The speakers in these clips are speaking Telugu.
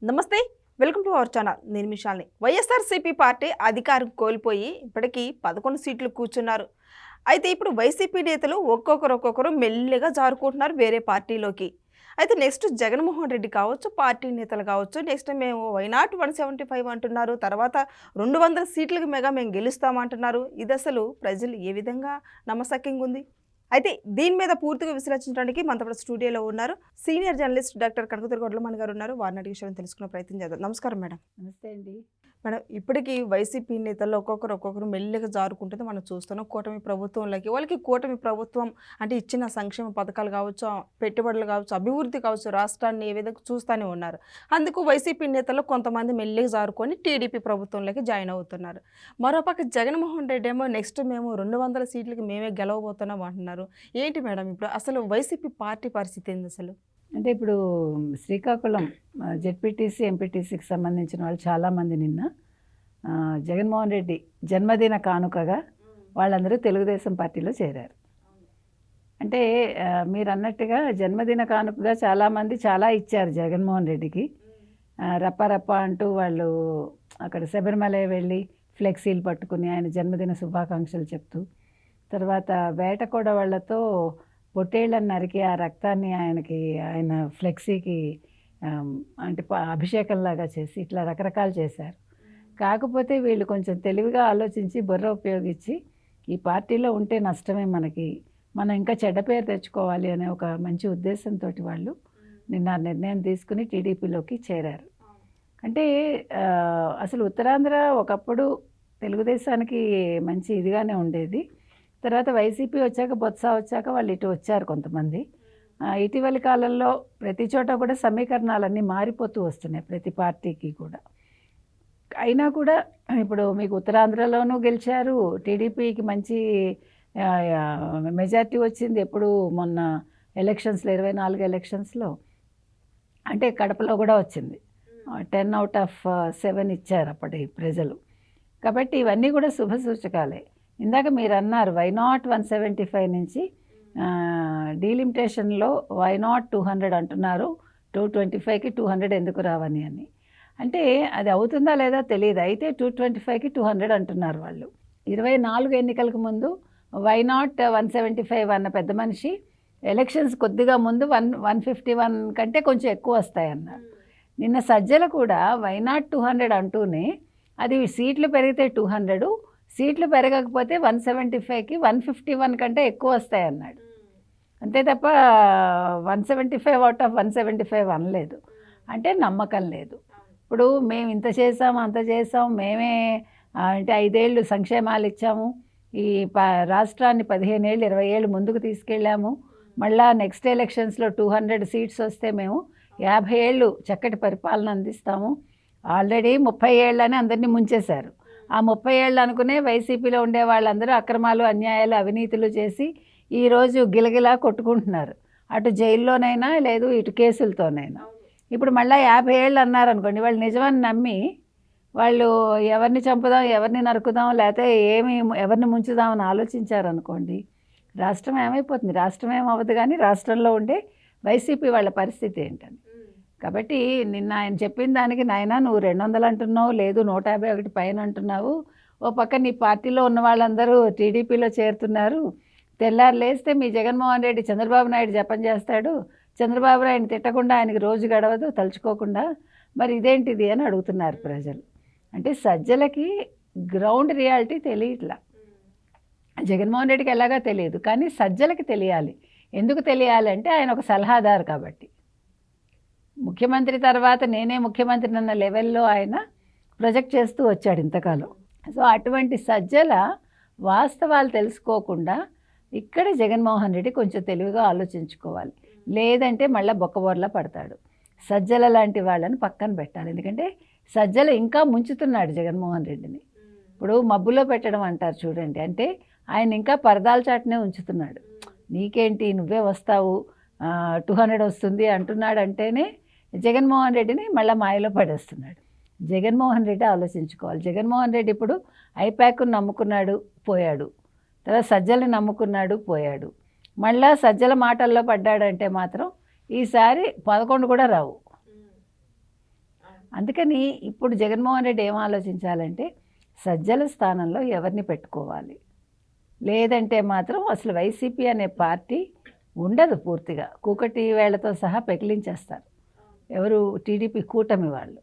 నమస్తే. Welcome to our channel. నేను మిషాల్ని. వైఎస్ఆర్సీపీ పార్టీ అధికారం కోల్పోయి ఇప్పటికీ 11 సీట్లు కూర్చున్నారు. అయితే ఇప్పుడు వైసీపీ నేతలు ఒక్కొక్కరు మెల్లిగా జారుకుంటున్నారు వేరే పార్టీలోకి. అయితే నెక్స్ట్ జగన్మోహన్ రెడ్డి కావచ్చు, పార్టీ నేతలు కావచ్చు, నెక్స్ట్ మేము వైనాట్ 175 అంటున్నారు. తర్వాత 200 సీట్లకు మేము గెలుస్తామంటున్నారు. ఇది అసలు ప్రజలు ఏ విధంగా నమ్మశక్యంగా ఉంది? అయితే దీని మీద పూర్తిగా విశ్లేషించడానికి మనతో స్టూడియోలో ఉన్నారు senior journalist doctor Kanakadurga Vadlamani గారు ఉన్నారు. వారిని అడిగి విషయం తెలుసుకునే ప్రయత్నం చేద్దాం. నమస్కారం మేడం. నమస్తే అండి. మేడం, ఇప్పటికీ వైసీపీ నేతల్లో ఒక్కొక్కరు మెల్లిగా జారుకుంటుంది మనం చూస్తున్నాం. కూటమి ప్రభుత్వంలోకి వాళ్ళకి కూటమి ప్రభుత్వం అంటే ఇచ్చిన సంక్షేమ పథకాలు కావచ్చు, పెట్టుబడులు కావచ్చు, అభివృద్ధి కావచ్చు, రాష్ట్రాన్ని ఏ విధంగా చూస్తూనే ఉన్నారు. అందుకు వైసీపీ నేతల్లో కొంతమంది మెల్లిగా జారుకొని టీడీపీ ప్రభుత్వంలోకి జాయిన్ అవుతున్నారు. మరోపక్క జగన్మోహన్ రెడ్డి ఏమో నెక్స్ట్ మేము 200 సీట్లకి మేమే గెలవబోతున్నాం అంటున్నారు. ఏంటి మేడం ఇప్పుడు అసలు వైసీపీ పార్టీ పరిస్థితి ఏంది అసలు? అంటే ఇప్పుడు శ్రీకాకుళం జెడ్పీటీసీ ఎంపీటీసీకి సంబంధించిన వాళ్ళు చాలామంది నిన్న జగన్మోహన్ రెడ్డి జన్మదిన కానుకగా వాళ్ళందరూ తెలుగుదేశం పార్టీలో చేరారు. అంటే మీరు అన్నట్టుగా జన్మదిన కానుకగా చాలామంది చాలా ఇచ్చారు జగన్మోహన్ రెడ్డికి. రప్ప అంటూ వాళ్ళు అక్కడ శబరిమల వెళ్ళి ఫ్లెక్సీలు పట్టుకుని ఆయన జన్మదిన శుభాకాంక్షలు చెప్తూ, తర్వాత వేటకోడ వాళ్ళతో పొట్టేళ్ళని నరికి ఆ రక్తాన్ని ఆయన ఫ్లెక్సీకి అంటే అభిషేకంలాగా చేసి ఇట్లా రకరకాలు చేశారు. కాకపోతే వీళ్ళు కొంచెం తెలివిగా ఆలోచించి బుర్ర ఉపయోగించి ఈ పార్టీలో ఉంటే నష్టమే మనం ఇంకా చెడ్డ పేరు తెచ్చుకోవాలి అనే ఒక మంచి ఉద్దేశంతో వాళ్ళు నిన్న నిర్ణయం తీసుకుని టీడీపీలోకి చేరారు. అంటే అసలు ఉత్తరాంధ్ర ఒకప్పుడు తెలుగుదేశానికి మంచి ఇదిగానే ఉండేది. తర్వాత వైసీపీ వచ్చాక బొత్స వచ్చాక వాళ్ళు ఇటు వచ్చారు కొంతమంది. ఇటీవలి కాలంలో ప్రతి చోట కూడా సమీకరణాలన్నీ మారిపోతూ వస్తున్నాయి ప్రతి పార్టీకి కూడా. అయినా కూడా ఇప్పుడు మీకు ఉత్తరాంధ్రలోనూ గెలిచారు, టీడీపీకి మంచి మెజార్టీ వచ్చింది. ఎప్పుడు మొన్న ఎలక్షన్స్లో 24 ఎలక్షన్స్లో అంటే కడపలో కూడా వచ్చింది. 10/7 ఇచ్చారు అప్పటి ప్రజలు. కాబట్టి ఇవన్నీ కూడా శుభ సూచకాలే. ఇందాక మీరు అన్నారు వైనాట్ 175 నుంచి డీలిమిటేషన్లో వైనాట్ 200 అంటున్నారు. 225కి 200 ఎందుకు రావని అని అంటే అది అవుతుందా లేదా తెలియదు. అయితే 225కి 200 అంటున్నారు వాళ్ళు. 24 ఎన్నికలకు ముందు వైనాట్ 175 అన్న పెద్ద మనిషి ఎలక్షన్స్ కొద్దిగా ముందు 151 కంటే కొంచెం ఎక్కువ వస్తాయన్నారు. నిన్న సజ్జల కూడా వైనాట్ 200 అంటూనే అది సీట్లు పెరిగితే 200, సీట్లు పెరగకపోతే 175కి 151 కంటే ఎక్కువ వస్తాయన్నాడు. అంతే తప్ప 175 అవుట్ ఆఫ్ 175 అనలేదు. అంటే నమ్మకం లేదు. ఇప్పుడు మేము ఇంత చేసాం అంత చేసాం, మేమే అంటే 5 ఏళ్ళు సంక్షేమాలు ఇచ్చాము, ఈ రాష్ట్రాన్ని 15 ఏళ్ళు 20 ఏళ్ళు ముందుకు తీసుకెళ్ళాము, మళ్ళా నెక్స్ట్ ఎలక్షన్స్లో 200 సీట్స్ వస్తే మేము 50 ఏళ్ళు చక్కటి పరిపాలన అందిస్తాము. ఆల్రెడీ 30 ఏళ్ళని అందరినీ ముంచేశారు. ఆ 30 ఏళ్ళు అనుకునే వైసీపీలో ఉండే వాళ్ళందరూ అక్రమాలు, అన్యాయాలు, అవినీతులు చేసి ఈరోజు గిలగిలా కొట్టుకుంటున్నారు. అటు జైల్లోనైనా లేదు ఇటు కేసులతోనైనా. ఇప్పుడు మళ్ళీ 50 ఏళ్ళు అన్నారనుకోండి, వాళ్ళు నిజమని నమ్మి వాళ్ళు ఎవరిని చంపుదాం, ఎవరిని నరుకుదాం, లేకపోతే ఎవరిని ముంచుదామని ఆలోచించారనుకోండి, రాష్ట్రం ఏమైపోతుంది? రాష్ట్రం ఏమవ్వదు. కానీ రాష్ట్రంలో ఉండే వైసీపీ వాళ్ళ పరిస్థితి ఏంటని. కాబట్టి నిన్న ఆయన చెప్పిన దానికి నాయన నువ్వు 200 అంటున్నావు, లేదు 151 పైన అంటున్నావు, ఓ పక్క నీ పార్టీలో ఉన్న వాళ్ళందరూ టీడీపీలో చేరుతున్నారు, తెల్లారు లేస్తే మీ జగన్మోహన్ రెడ్డి చంద్రబాబు నాయుడు జపం చేస్తాడు, చంద్రబాబు నాయుడు తిట్టకుండా ఆయనకి రోజు గడవదు తలుచుకోకుండా, మరి ఇదేంటిది అని అడుగుతున్నారు ప్రజలు. అంటే సజ్జలకి గ్రౌండ్ రియాలిటీ తెలియట్లా. జగన్మోహన్ రెడ్డికి ఎలాగా తెలియదు, కానీ సజ్జలకి తెలియాలి. ఎందుకు తెలియాలి అంటే ఆయన ఒక సలహాదారు కాబట్టి. ముఖ్యమంత్రి తర్వాత నేనే ముఖ్యమంత్రి అన్న లెవెల్లో ఆయన ప్రొజెక్ట్ చేస్తూ వచ్చాడు ఇంతకాలం. సో అటువంటి సజ్జల వాస్తవాలు తెలుసుకోకుండా ఇక్కడ జగన్మోహన్ రెడ్డి కొంచెం తెలివిగా ఆలోచించుకోవాలి. లేదంటే మళ్ళీ బొక్కబోర్లా పడతాడు. సజ్జల లాంటి వాళ్ళని పక్కన పెట్టాలి. ఎందుకంటే సజ్జల ఇంకా ముంచుతున్నాడు జగన్మోహన్ రెడ్డిని. ఇప్పుడు మబ్బులో పెట్టడం అంటారు చూడండి, అంటే ఆయన ఇంకా పరదాల చాటునే ఉంచుతున్నాడు. నీకేంటి నువ్వే వస్తావు, 200 వస్తుంది అంటున్నాడు అంటేనే జగన్మోహన్ రెడ్డిని మళ్ళీ మాయలో పడేస్తున్నాడు. జగన్మోహన్ రెడ్డి ఆలోచించుకోవాలి. జగన్మోహన్ రెడ్డి ఇప్పుడు ఐప్యాక్ను నమ్ముకున్నాడు, పోయాడు. తర్వాత సజ్జల్ని నమ్ముకున్నాడు, పోయాడు. మళ్ళా సజ్జల మాటల్లో పడ్డాడంటే మాత్రం ఈసారి 11 కూడా రావు. అందుకని ఇప్పుడు జగన్మోహన్ రెడ్డి ఏం ఆలోచించాలంటే సజ్జల స్థానంలో ఎవరిని పెట్టుకోవాలి, లేదంటే మాత్రం అసలు వైసీపీ అనే పార్టీ ఉండదు, పూర్తిగా కూకటి వేళ్లతో సహా పెకిలించేస్తారు ఎవరు, టీడీపీ కూటమి వాళ్ళు.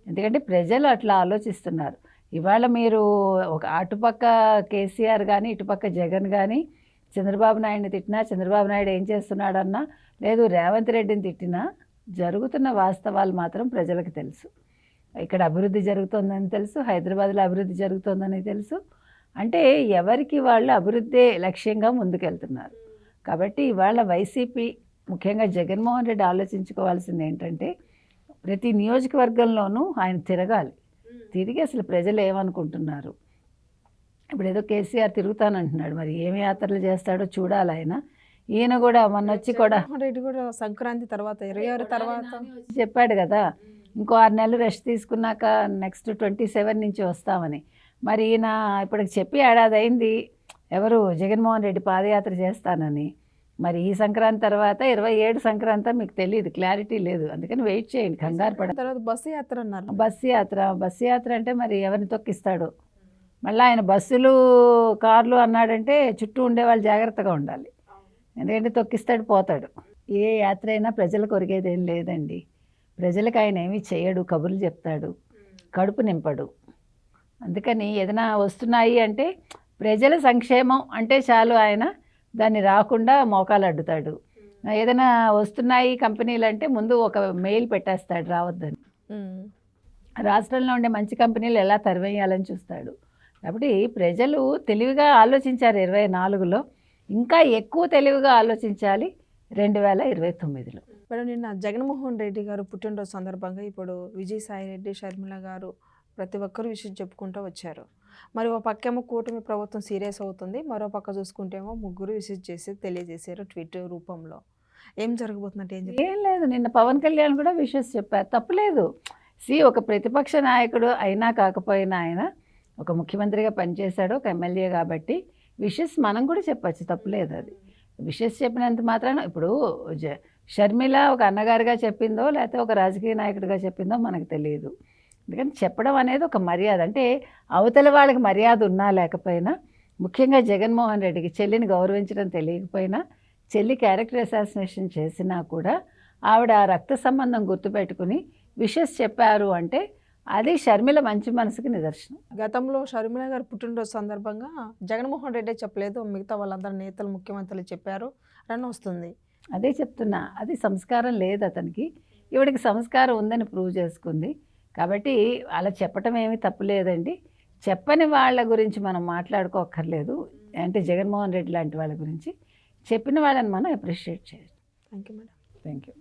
ఎందుకంటే ప్రజలు అట్లా ఆలోచిస్తున్నారు. ఇవాళ మీరు ఒక అటుపక్క కేసీఆర్ కానీ ఇటుపక్క జగన్ కానీ చంద్రబాబు నాయుడిని తిట్టినా, చంద్రబాబు నాయుడు ఏం చేస్తున్నాడన్నా, లేదు రేవంత్ రెడ్డిని తిట్టినా జరుగుతున్న వాస్తవాలు మాత్రం ప్రజలకు తెలుసు. ఇక్కడ అభివృద్ధి జరుగుతోందని తెలుసు, హైదరాబాద్లో అభివృద్ధి జరుగుతోందని తెలుసు. అంటే ఎవరికి వాళ్ళు అభివృద్ధి లక్ష్యంగా ముందుకెళ్తున్నారు. కాబట్టి ఇవాళ వైసీపీ ముఖ్యంగా జగన్మోహన్ రెడ్డి ఆలోచించుకోవాల్సింది ఏంటంటే ప్రతి నియోజకవర్గంలోనూ ఆయన తిరగాలి, తిరిగి అసలు ప్రజలు ఏమనుకుంటున్నారు. ఇప్పుడు ఏదో కేసీఆర్ తిరుగుతానంటున్నాడు, మరి ఏమి యాత్రలు చేస్తాడో చూడాలి ఆయన. ఈయన కూడా మొన్న వచ్చి కూడా రెడ్డి కూడా సంక్రాంతి తర్వాత 26 తర్వాత చెప్పాడు కదా, ఇంకో 6 నెలలు రెస్ట్ తీసుకున్నాక నెక్స్ట్ 27 నుంచి వస్తామని. మరి ఈయన ఇప్పటికి చెప్పి ఏడాది అయింది ఎవరు, జగన్మోహన్ రెడ్డి పాదయాత్ర చేస్తానని. మరి ఈ సంక్రాంతి తర్వాత 27 సంక్రాంతి మీకు తెలియదు, క్లారిటీ లేదు. అందుకని వెయిట్ చేయండి, కంగారు పడ. తర్వాత బస్సు యాత్ర అన్నారు. బస్సు యాత్ర అంటే మరి ఎవరిని తొక్కిస్తాడు. మళ్ళీ ఆయన బస్సులు కార్లు అన్నాడంటే చుట్టూ ఉండేవాళ్ళు జాగ్రత్తగా ఉండాలి, ఎందుకంటే తొక్కిస్తాడు పోతాడు. ఏ యాత్ర అయినా ప్రజలకు ఒరిగేది ఏం లేదండి. ప్రజలకు ఆయన ఏమీ చేయడు, కబుర్లు చెప్తాడు, కడుపు నింపడు. అందుకని ఏదైనా వస్తున్నాయి అంటే ప్రజల సంక్షేమం అంటే చాలు, ఆయన దాన్ని రాకుండా మోకాలు అడ్డుతాడు. ఏదైనా వస్తున్నాయి కంపెనీలు అంటే ముందు ఒక మెయిల్ పెట్టేస్తాడు రావద్దని. రాష్ట్రంలో ఉండే మంచి కంపెనీలు ఎలా తరివేయాలని చూస్తాడు. కాబట్టి ప్రజలు తెలివిగా ఆలోచించారు 24లో, ఇంకా ఎక్కువ తెలివిగా ఆలోచించాలి 2029లో. మేడం, నిన్న జగన్మోహన్ రెడ్డి గారు పుట్టినరోజు సందర్భంగా ఇప్పుడు విజయసాయి రెడ్డి, షర్మిల గారు ప్రతి ఒక్కరు విషయం చెప్పుకుంటూ వచ్చారు. మరి ఒక పక్కేమో కూటమి ప్రభుత్వం సీరియస్ అవుతుంది, మరో పక్క చూసుకుంటేమో ముగ్గురు విజిట్ చేసి తెలియజేశారు ట్వీట్ రూపంలో. ఏం జరగబోతుందంటే ఏం లేదు, నిన్న పవన్ కళ్యాణ్ కూడా విషెస్ చెప్పారు, తప్పులేదు. ఒక ప్రతిపక్ష నాయకుడు అయినా కాకపోయినా ఆయన ఒక ముఖ్యమంత్రిగా పనిచేశాడు, ఒక ఎమ్మెల్యే కాబట్టి విషెస్ మనం కూడా చెప్పచ్చు, తప్పులేదు. అది విషెస్ చెప్పినంత మాత్రాన ఇప్పుడు షర్మిల ఒక అన్నగారిగా చెప్పిందో లేకపోతే ఒక రాజకీయ నాయకుడిగా చెప్పిందో మనకు తెలియదు. ఎందుకంటే చెప్పడం అనేది ఒక మర్యాద, అంటే అవతల వాళ్ళకి మర్యాద ఉన్నా లేకపోయినా, ముఖ్యంగా జగన్మోహన్ రెడ్డికి చెల్లిని గౌరవించడం తెలియకపోయినా, చెల్లి క్యారెక్టర్ అసాసినేషన్ చేసినా కూడా ఆవిడ ఆ రక్త సంబంధం గుర్తుపెట్టుకుని విషెస్ చెప్పారు అంటే అది షర్మిల మంచి మనసుకి నిదర్శనం. గతంలో షర్మిల గారు పుట్టినరోజు సందర్భంగా జగన్మోహన్ రెడ్డి చెప్పలేదు, మిగతా వాళ్ళందరూ నేతలు ముఖ్యమంత్రులు చెప్పారు రన్ వస్తుంది. అదే చెప్తున్నా, అది సంస్కారం లేదు అతనికి. ఈవిడికి సంస్కారం ఉందని ప్రూవ్ చేసుకుంది కాబట్టి అలా చెప్పటం ఏమీ తప్పులేదండి. చెప్పని వాళ్ళ గురించి మనం మాట్లాడుకోక్కర్లేదు, అంటే జగన్మోహన్ రెడ్డి లాంటి వాళ్ళ గురించి. చెప్పిన వాళ్ళని మనం అప్రిషియేట్ చేయాలి. Thank you madam. Thank you.